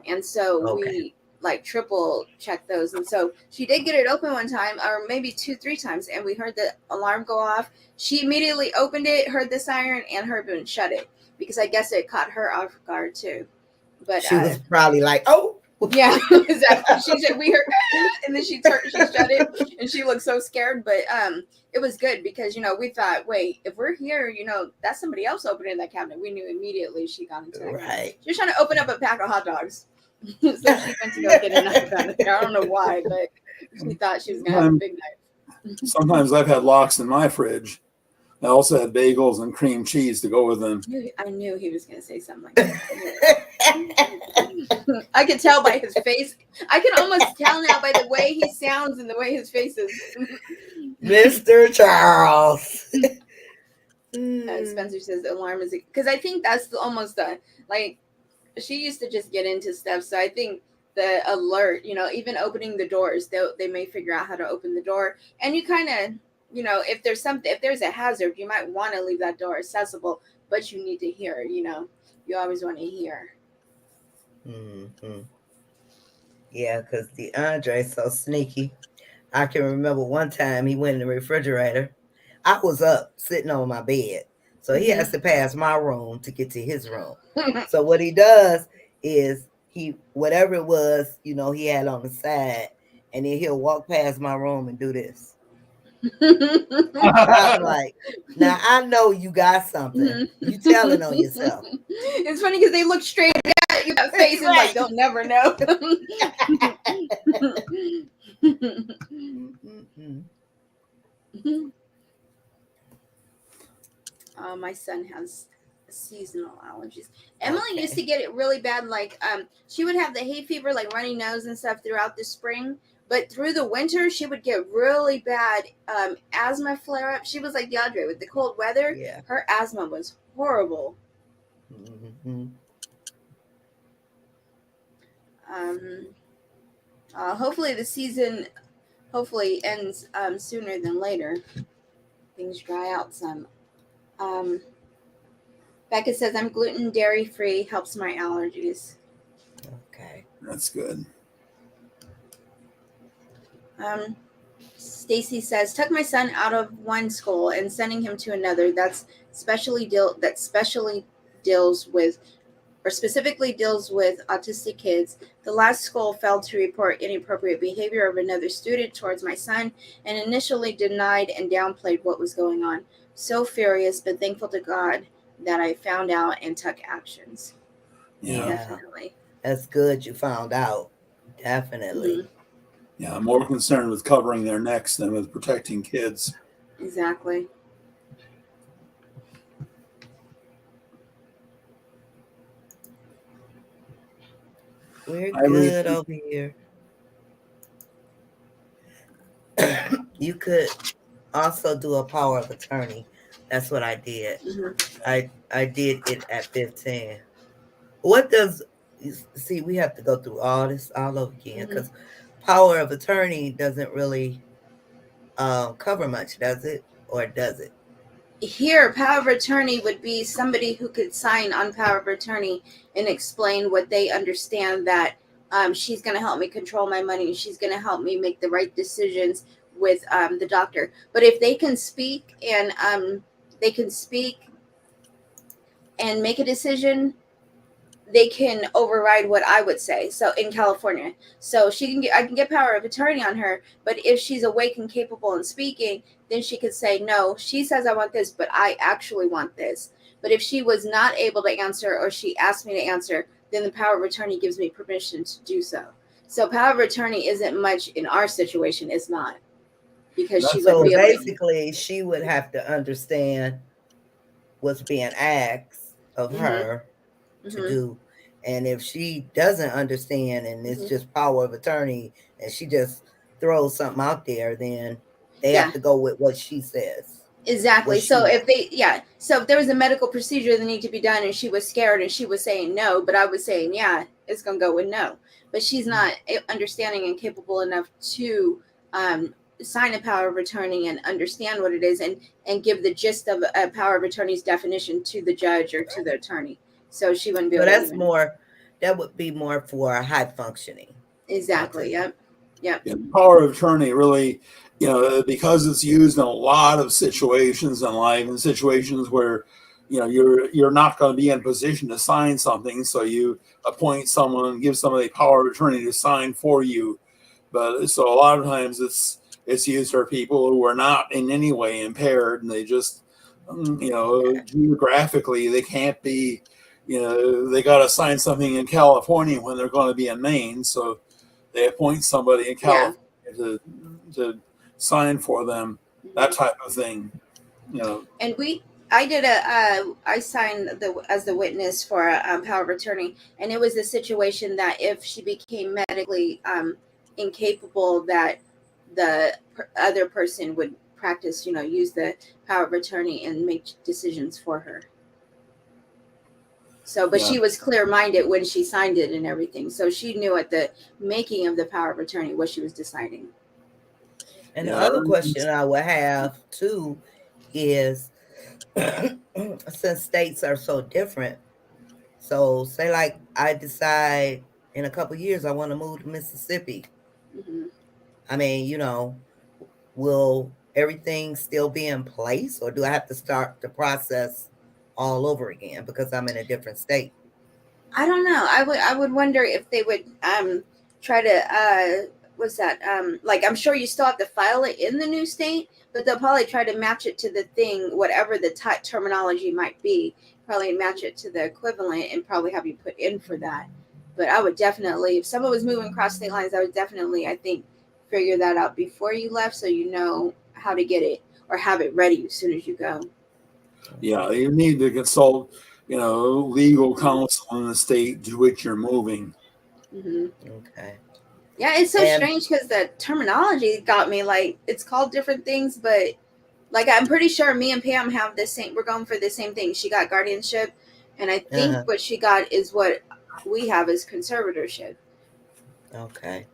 and so we like triple check those. And so she did get it open one time, or maybe 2-3 times, and we heard the alarm go off. She immediately opened it, heard the siren, and heard and shut it, because I guess it caught her off guard too. But she was probably like, "Oh, yeah, exactly." She said we heard, and then she shut it, and she looked so scared. But it was good, because we thought, wait, if we're here, that's somebody else opening that cabinet. We knew immediately she got into that cabinet. She was trying to open up a pack of hot dogs. So she went to go get a knife out of there. I don't know why, but she thought she was going to have a big knife. Sometimes I've had locks in my fridge. I also had bagels and cream cheese to go with them. I knew he was going to say something like that. I could tell by his face. I can almost tell now by the way he sounds and the way his face is. Mr. Charles. Spencer says the alarm is, because I think that's almost like, she used to just get into stuff. So I think the alert, even opening the doors, they may figure out how to open the door. And you kind of, if there's a hazard, you might want to leave that door accessible, but you need to hear, you always want to hear. Yeah, because DeAndre's so sneaky. I can remember one time he went in the refrigerator. I was up sitting on my bed, so he has to pass my room to get to his room. So what he does is whatever it was, he had on the side, and then he'll walk past my room and do this. I'm like, now I know you got something. You telling on yourself. It's funny because they look straight at you, that face, and like they'll never know. My son has seasonal allergies. Emily used to get it really bad. Like she would have the hay fever, like runny nose and stuff throughout the spring. But through the winter, she would get really bad asthma flare up. She was like DeAndre with the cold weather. Yeah. Her asthma was horrible. Hopefully the season ends sooner than later. Things dry out some. Becca says, I'm gluten, dairy free, helps my allergies. Okay. That's good. Stacy says, took my son out of one school and sending him to another that specially deals with or specifically deals with autistic kids. The last school failed to report inappropriate behavior of another student towards my son and initially denied and downplayed what was going on. So furious, but thankful to God that I found out and took actions. Yeah. Definitely. That's good you found out. Definitely. Yeah, I'm more concerned with covering their necks than with protecting kids. Exactly. We're I really good over here. You could also do a power of attorney. That's what I did. I did it at 15. What does see? We have to go through all this all over again because power of attorney doesn't really cover much, does it? Or does it? Here, power of attorney would be somebody who could sign on power of attorney and explain what they understand, that she's going to help me control my money. She's going to help me make the right decisions with the doctor. But if they can speak and make a decision, they can override what I would say. So in California, so I can get power of attorney on her. But if she's awake and capable and speaking, then she could say, no, she says I want this, but I actually want this. But if she was not able to answer, or she asked me to answer, then the power of attorney gives me permission to do so. So power of attorney isn't much in our situation. It's not, because she wouldn't So be able to. basically, she would have to understand what's being asked of her to do. And if she doesn't understand and it's just power of attorney and she just throws something out there, then they have to go with what she says. Exactly. So if there was a medical procedure that needed to be done and she was scared and she was saying no, but I was saying, yeah, it's going to go with no. But she's not understanding and capable enough to sign a power of attorney and understand what it is and give the gist of a power of attorney's definition to the judge or to the attorney. So she wouldn't be able to that would be more for high functioning. Exactly. Autism. Yep. Yeah, power of attorney really, because it's used in a lot of situations in life, in situations where, you're not going to be in a position to sign something, so you appoint someone, give somebody power of attorney to sign for you. But so a lot of times it's used for people who are not in any way impaired, and they just, geographically they can't be, they got to sign something in California when they're going to be in Maine, so they appoint somebody in California to sign for them, that type of thing, And I signed as the witness for a power of attorney, and it was a situation that if she became medically incapable, that the other person would practice, use the power of attorney and make decisions for her. So, but she was clear-minded when she signed it and everything. So she knew at the making of the power of attorney what she was deciding. And the other question I would have too is, since states are so different, so say like I decide in a couple of years I want to move to Mississippi. I mean, will everything still be in place, or do I have to start the process all over again because I'm in a different state? I don't know. I would wonder if they would try to what's that? Like, I'm sure you still have to file it in the new state, but they'll probably try to match it to the thing, whatever the terminology might be. Probably match it to the equivalent and probably have you put in for that. But I would definitely, if someone was moving across state lines, I would definitely, I think, figure that out before you left, so you know how to get it or have it ready as soon as you go. Yeah, you need to consult, legal counsel in the state to which you're moving. Okay. Yeah, it's so strange because the terminology got me, like, it's called different things, but like I'm pretty sure me and Pam have the same. We're going for the same thing. She got guardianship, and I think what she got is what we have as conservatorship. Okay.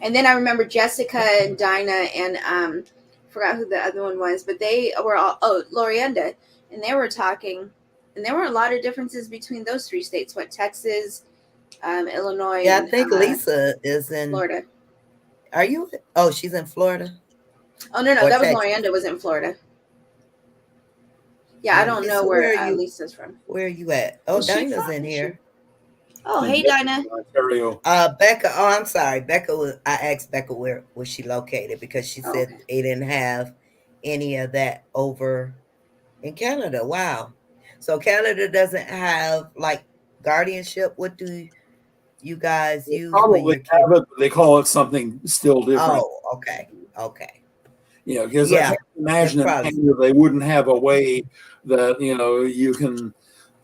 And then I remember Jessica and Dinah and forgot who the other one was, but they were all Lorienda, and they were talking, and there were a lot of differences between those three states. What, Texas, Illinois? Yeah, I think Lisa is in Florida. Are you? Oh, she's in Florida. Oh no, that was Lorienda was in Florida. Yeah, I don't know where Lisa's from. Where are you at? Oh, Dinah's in here. Oh, in hey, Dinah. Ontario. Becca. Oh, I'm sorry. I asked Becca where was she located because she Oh, said okay. they didn't have any of that over in Canada. Wow. So Canada doesn't have like guardianship. What do you guys They use when probably your kid? have it, but they call it something still different. Oh, okay. Okay. You know, because I Yeah. can't It's imagine in probably Canada they wouldn't have a way that you can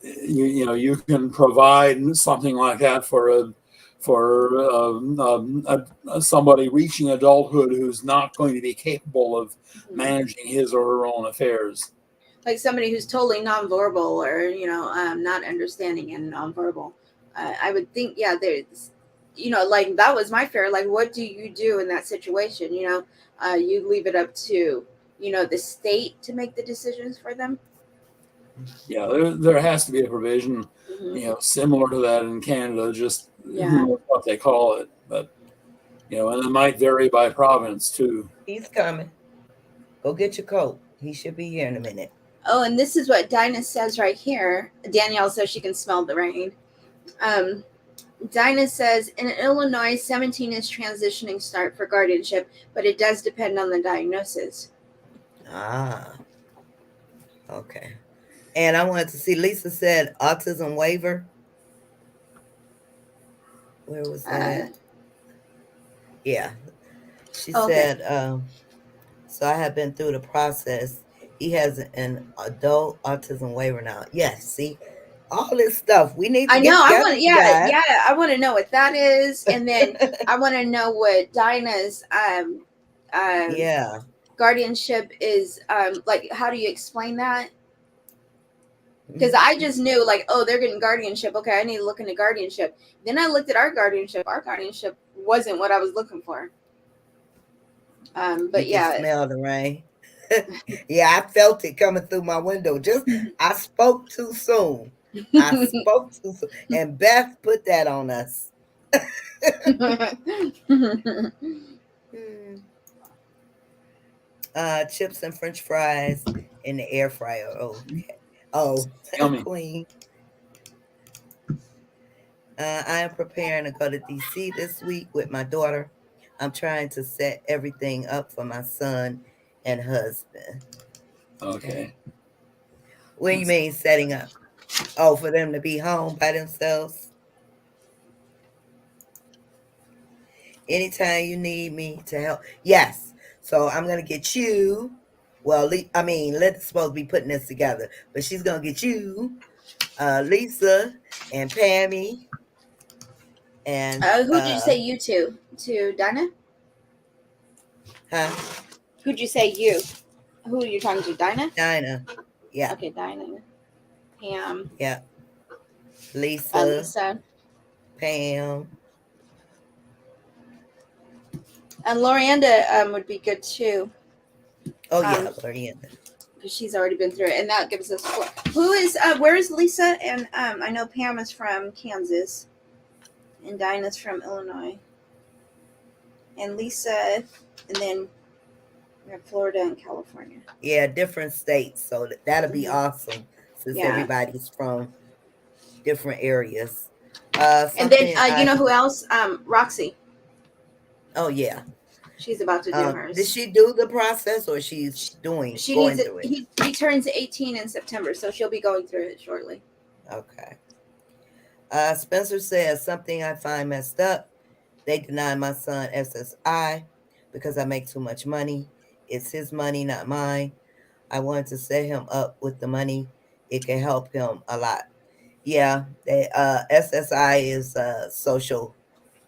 you can provide something like that for somebody reaching adulthood who's not going to be capable of Mhm. managing his or her own affairs. Like somebody who's totally nonverbal or not understanding and nonverbal. I would think, yeah, there's, like that was my fear. Like, what do you do in that situation? You leave it up to the state to make the decisions for them. Yeah, there has to be a provision, Hmm. similar to that in Canada. Just who Yeah. knows what they call it, but and it might vary by province too. he's coming. Go get your coat. He should be here in a minute. Oh, and this is what Dinah says right here. Danielle says she can smell the rain. Um, Dinah says in Illinois, 17 is transitioning start for guardianship, but it does depend on the diagnosis. Ah, okay. And I wanted to see, Lisa said autism waiver. Where was that Uh, at? Yeah. She okay. said, so I have been through the process. He has an adult autism waiver now. Yes, see, all this stuff. We need to I get know. I together, want, you guys. yeah. I want to know what that is, and then I want to know what Dinah's Yeah. guardianship is. Like, how do you explain that? Because Mhm. I just knew, like, oh, they're getting guardianship. Okay, I need to look into guardianship. Then I looked at our guardianship. Our guardianship wasn't what I was looking for. You But can yeah. smell the rain. Yeah, I felt it coming through my window. Just I spoke too soon. I spoke too soon. And Beth put that on us. Hmm. Chips and French fries in the air fryer. Okay. Oh, Yummy. Queen. I am preparing to go to DC this week with my daughter. I'm trying to set everything up for my son and husband. Okay. What do you mean setting up? Oh, for them to be home by themselves? Anytime you need me to help. Yes. So I'm going to get you. Well, Linda's supposed to be putting this together, but she's going to get you, Lisa, and Pammy, and, Who did you say you to? To Dinah? huh? Who'd you say you? Who are you talking to? Dinah? Dinah. Yeah. Okay, Dinah. Pam. Yeah. Lisa, Lisa. Pam. And Lorianda would be good too. Oh, yeah, Lorienda. Because she's already been through it. And that gives us four. Where is Lisa? And I know Pam is from Kansas. And Dinah's from Illinois. And Lisa, and then we have Florida and California. Yeah, different states. So that'll be Mhm. awesome since Yeah. everybody's from different areas. And then Something you I, know who else? Roxy. oh, yeah. She's about to do Did hers. she do the process or she's She needs going it. through it? He turns 18 in September, so she'll be going through it shortly. Okay. Spencer says something I find messed up. They deny my son SSI because I make too much money. It's his money, not mine. I wanted to set him up with the money. It can help him a lot. Yeah, they SSI is social,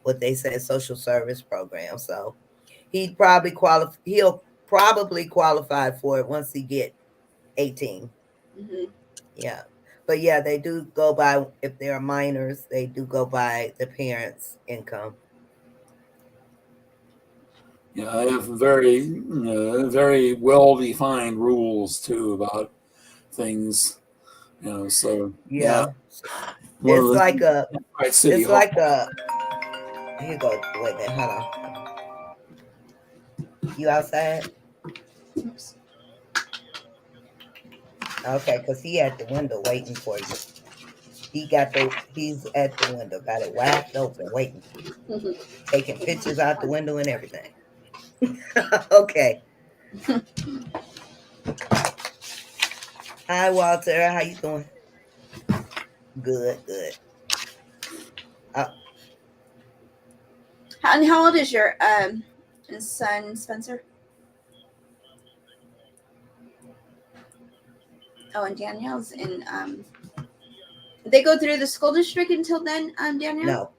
what they say, social service program. So he'll probably qualify for it once he get 18. Mm-hmm. Yeah. But yeah, they do go by, if they're minors, they do go by the parents' income. Yeah, I have very well defined rules too about things. So yeah, Yeah. one of It's the like a, right city it's hall. like a, here you go. Wait a minute, hold on. You outside? Oops. Okay, because he at the window waiting for you. He's at the window, got it wide open, waiting, taking pictures out the window and everything. Okay. Hi, Walter. How you doing? Good, good. And how old is your son, Spencer? Oh, and Danielle's in. They go through the school district until then, Danielle? No.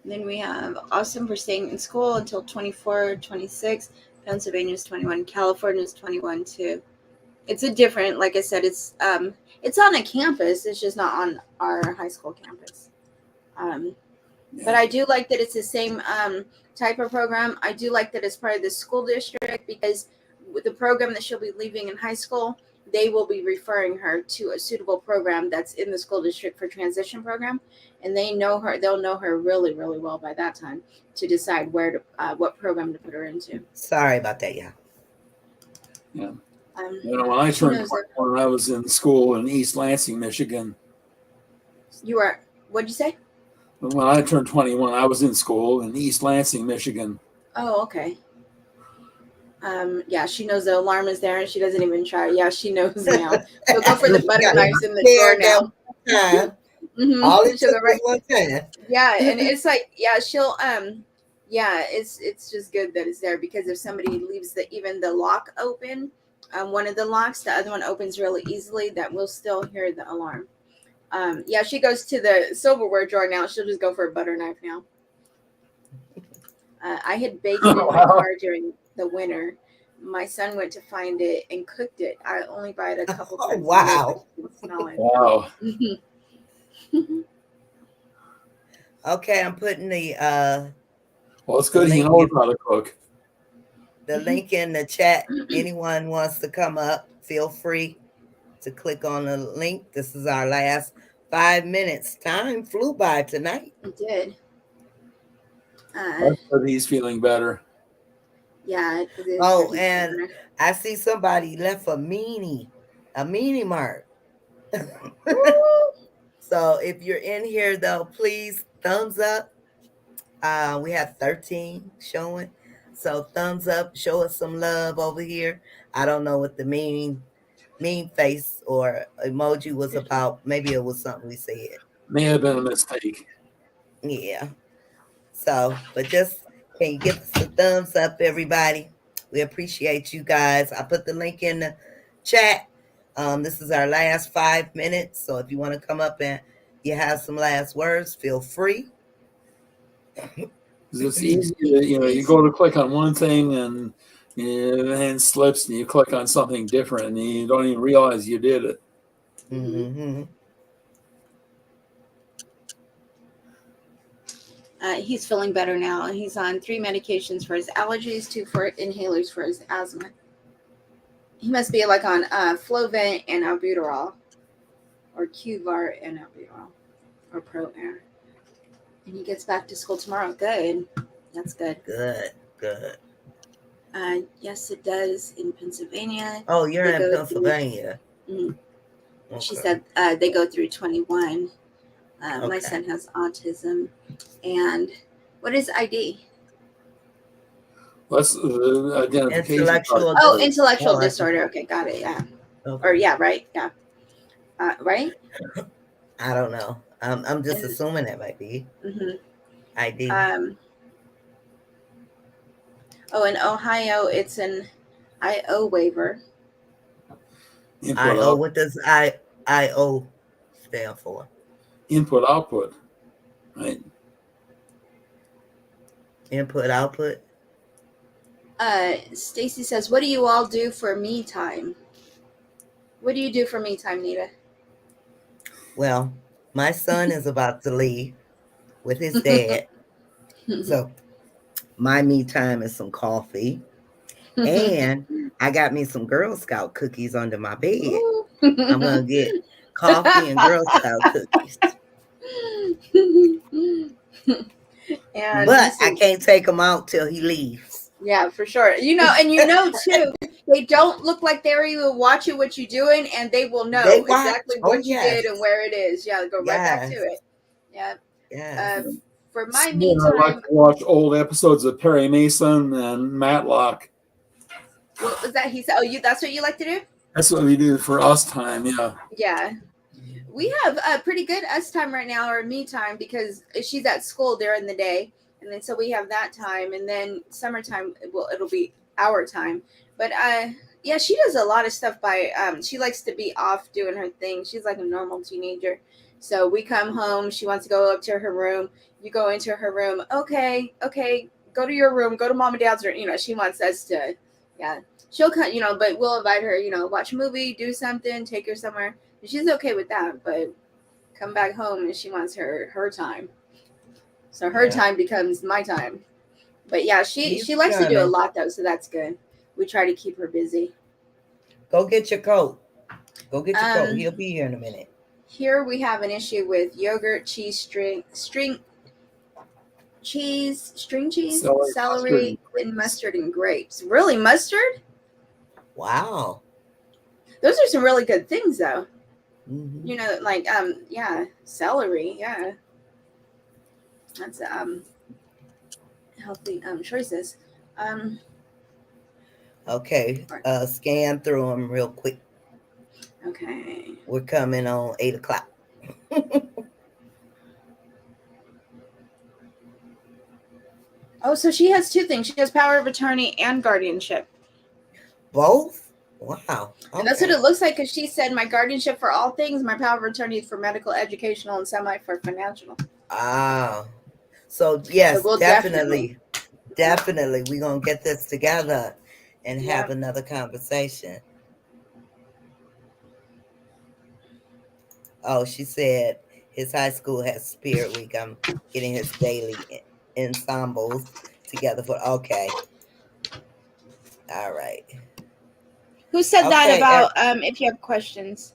Then we have Austin for staying in school until 24, 26. Pennsylvania's 21. California's 21 too. It's a different, like I said, it's on a campus. It's just not on our high school campus. But I do like that it's the same type of program. I do like that it's part of the school district, because with the program that she'll be leaving in high school, they will be referring her to a suitable program that's in the school district for transition program, and they'll know her really, really well by that time to decide what program to put her into. Sorry about that, yeah. Yeah. When I turned 21, I was in school in East Lansing, Michigan. You were, what'd you say? When I turned 21, I was in school in East Lansing, Michigan. Oh, okay. Yeah, she knows the alarm is there and she doesn't even try. Yeah, she knows now. She'll go for the butter knives in the door now. She'll go right one time. Yeah, and it's like, yeah, she'll it's just good that it's there, because if somebody leaves even the lock open, one of the locks, the other one opens really easily, that will still hear the alarm. Yeah, she goes to the silverware drawer now. She'll just go for a butter knife now. I had bacon in my car during the winter. My son went to find it and cooked it. I only buy it a couple times. Wow. Wow. Okay, I'm putting the well, it's good he knows how to cook. The link in the chat. Anyone wants to come up, feel free to click on the link. This is our last 5 minutes. Time flew by tonight. It did. He's feeling better. Yeah. It is. Oh, and better. I see somebody left a meanie mark. So if you're in here, though, please thumbs up. We have 13 showing. So thumbs up, show us some love over here. I don't know what the mean face or emoji was about. Maybe it was something we said. May have been a mistake. Yeah. So, but just, can you give us a thumbs up, everybody? We appreciate you guys. I put the link in the chat. This is our last 5 minutes. So if you want to come up and you have some last words, feel free. It's easy to, you go to click on one thing and your hand slips and you click on something different and you don't even realize you did it. Mm-hmm. He's feeling better now. He's on 3 medications for his allergies, 2 for inhalers for his asthma. He must be like on Flovent and albuterol, or Qvar and albuterol, or Pro-Air. And he gets back to school tomorrow. Good. That's good. Good. Yes, it does in Pennsylvania. Oh, you're in Pennsylvania. Okay. She said they go through 21. Okay. My son has autism. And what is ID? What's the identification? Intellectual disorder. Okay, got it. Yeah. Okay. Or yeah, right. Yeah. Right? I don't know. I'm just assuming that might be ID. In Ohio, it's an IO waiver. IO. What does IO stand for? Input output, right? Input output. Stacy says, "What do you all do for me time? What do you do for me time, Nita?" Well, my son is about to leave with his dad, so my me time is some coffee, and I got me some Girl Scout cookies under my bed. I'm gonna get coffee and Girl Scout cookies. And But let's I see. can't take him out till he leaves. Yeah, for sure. And too, they don't look like they're even watching what you're doing, and they will They know watch. exactly Oh what you yes, did and where it is. Yeah, go right back to yes, it. Yeah. yes. For my Yeah, me I like time, to watch old episodes of Perry Mason and Matlock. what was that? He said, "Oh, that's what you like to do." That's what we do for us time. Yeah. Yeah. We have a pretty good us time right now, or me time, because she's at school during the day, and then so we have that time, and then summertime it'll be our time. But yeah, she does a lot of stuff by she likes to be off doing her thing. She's like a normal teenager. So we come home, she wants to go up to her room. You go into her room. Okay, go to your room, go to mom and dad's room. She wants us to, yeah. She'll come, but we'll invite her, watch a movie, do something, take her somewhere. She's okay with that, but come back home and she wants her time. So her time becomes my time. But yeah, she He's likes to do a coming. lot though, so that's good. We try to keep her busy. Go get your coat. Go get your coat. Um, He'll be here in a minute. Here we have an issue with yogurt, cheese, string cheese, string cheese, celery, and mustard and grapes. Really, mustard? Wow. Those are some really good things though. Mm-hmm. Like yeah, celery, yeah. That's healthy choices. Okay. Scan through them real quick. Okay. We're coming on 8:00. Oh, so she has two things. She has power of attorney and guardianship. Both? Wow. Okay. And that's what it looks like, because she said my guardianship for all things, my power of attorney for medical, educational, and semi for financial. Ah. So yes, So we'll definitely we're gonna get this together and have Yeah. another conversation. Oh, she said his high school has Spirit Week. I'm getting his daily ensembles together for okay. All right. Who said that Okay. about if you have questions?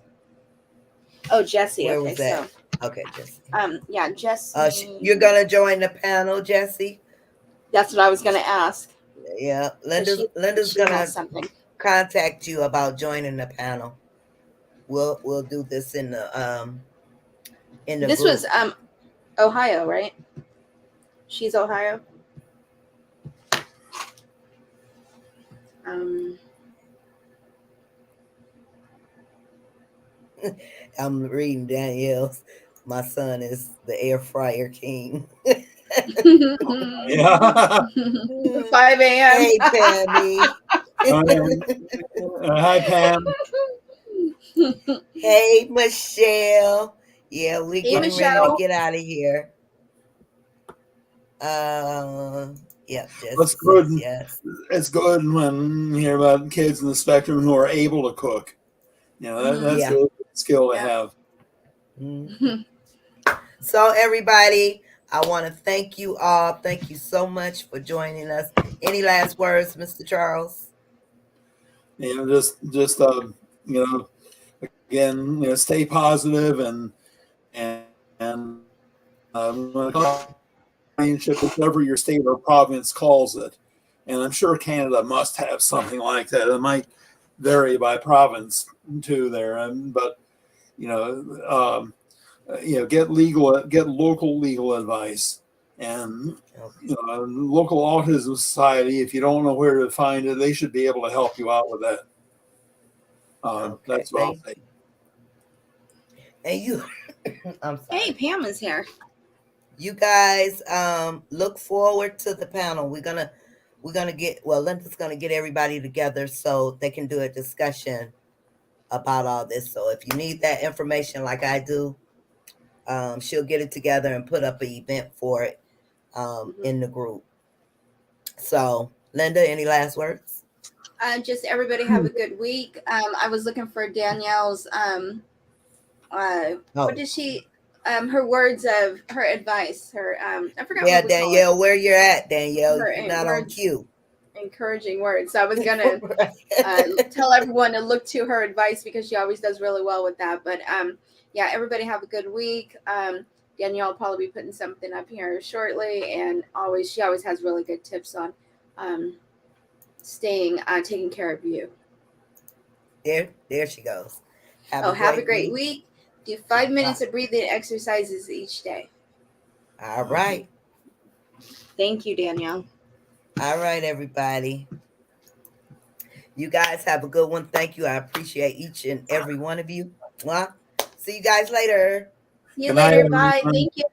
Oh, Jesse. Where Okay, was that? so Okay, Jesse. yeah, Jesse. You're gonna join the panel, Jesse? That's what I was gonna ask. Yeah. She Linda's has gonna something. contact you about joining the panel. We'll do this in the This group. was Ohio, right? She's Ohio. I'm reading Danielle's. My son is the air fryer king. Yeah. 5 a.m. Hey, Pammy. Hi, Pam. Hey, Michelle. Yeah, we're Hey, getting ready to Michelle. get out of here. Yeah, That's Jesse good. says yes. It's good when you hear about kids in the spectrum who are able to cook. That's Yeah. a really good skill to have. Mhm. So, everybody, I want to thank you all. Thank you so much for joining us. Any last words, Mr. Charles? Just again, stay positive and when it comes to guardianship, whichever your state or province calls it, and I'm sure Canada must have something like that. It might vary by province too there, but get local legal advice, and local autism society. If you don't know where to find it, they should be able to help you out with that. That's what I'll say. And you, I'm sorry. Hey, Pam is here. You guys, look forward to the panel. We're gonna get Linda's gonna get everybody together so they can do a discussion about all this. So if you need that information like I do, she'll get it together and put up an event for it in the group. So, Linda, any last words? Just everybody have a good week. I was looking for Danielle's what did she her words of her advice, her I forgot yeah, what we Danielle, where you're at, Danielle. Her You're not on cue. Encouraging words. So I was gonna tell everyone to look to her advice, because she always does really well with that. But yeah, everybody have a good week. Danielle will probably be putting something up here shortly, and she always has really good tips on taking care of you. There she goes. Have a great week. Do 5 minutes of breathing exercises each day. All right. Thank you, Danielle. All right, everybody. You guys have a good one. Thank you. I appreciate each and every one of you. See you guys later. See you later. Bye. Everyone. Thank you.